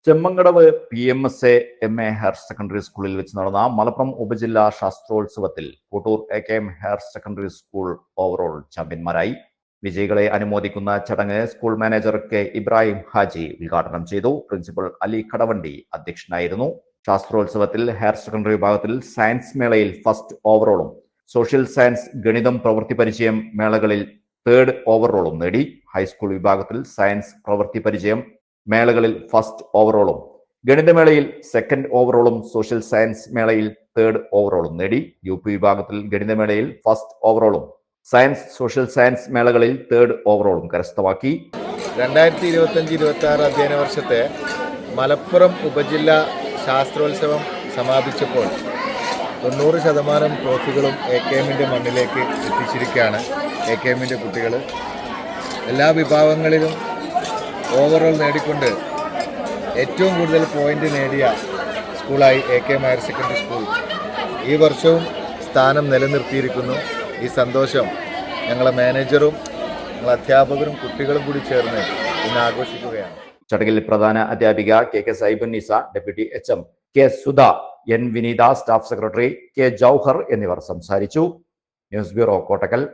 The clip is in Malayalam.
Chemmankadavu PMSA MA higher secondary സ്കൂളിൽ വെച്ച് നടന്ന മലപ്പുറം ഉപജില്ലാ ശാസ്ത്രോത്സവത്തിൽ Kottoor AKM higher secondary school overall ചാമ്പ്യന്മാരായി. വിജയികളെ അനുമോദിക്കുന്ന ചടങ്ങ് school manager K. Ibrahim Haji ഉദ്ഘാടനം ചെയ്തു. പ്രിൻസിപ്പൽ അലി കടവണ്ടി അധ്യക്ഷനായിരുന്നു. ശാസ്ത്രോത്സവത്തിൽ ഹയർ സെക്കൻഡറി വിഭാഗത്തിൽ സയൻസ് മേളയിൽ ഫസ്റ്റ് ഓവറോളും സോഷ്യൽ സയൻസ്, ഗണിതം, പ്രവൃത്തി പരിചയം മേളകളിൽ തേർഡ് ഓവറോളും നേടി. ഹൈസ്കൂൾ വിഭാഗത്തിൽ സയൻസ്, പ്രവൃത്തി പരിചയം മേളകളിൽ ഫസ്റ്റ് ഓവറോളും, ഗണിതമേളയിൽ സെക്കൻഡ് ഓവറോളും സോഷ്യൽ സയൻസ് മേളയിൽ തേർഡ് ഓവറോളും നേടി. UP വിഭാഗത്തിൽ ഗണിതമേളയിൽ ഫസ്റ്റ് ഓവറോളും സയൻസ്, സോഷ്യൽ സയൻസ് മേളകളിൽ തേർഡ് ഓവറോളും കരസ്ഥമാക്കി. 2025-26 അധ്യയന വർഷത്തെ മലപ്പുറം ഉപജില്ലാ ശാസ്ത്രോത്സവം സമാപിച്ചപ്പോൾ 90% ട്രോഫികളും AKMന്റെ മണ്ണിലേക്ക് എത്തിച്ചിരിക്കുകയാണ്. AKMന്റെ കുട്ടികൾ എല്ലാ വിഭാഗങ്ങളിലും ഓവറോൾ നേടിക്കൊണ്ട് ഏറ്റവും കൂടുതൽ പോയിന്റ് നേടിയ സ്കൂളായി AKM ഹയർ സെക്കൻഡറി സ്കൂൾ ഈ വർഷവും സ്ഥാനം നിലനിർത്തിയിരിക്കുന്നു. ഈ സന്തോഷം ഞങ്ങളെ മാനേജറും ഞങ്ങളെ അധ്യാപകരും കുട്ടികളും കൂടി ചേർന്ന് ഇന്ന് ആഘോഷിക്കുകയാണ്. ചടങ്ങിൽ പ്രധാന അധ്യാപിക KK Saibunnisa, deputy HM K. Sudha, N. വിനീത, സ്റ്റാഫ് സെക്രട്ടറി K. ജൗഹർ എന്നിവർ സംസാരിച്ചു. News bureau, Kottakkal.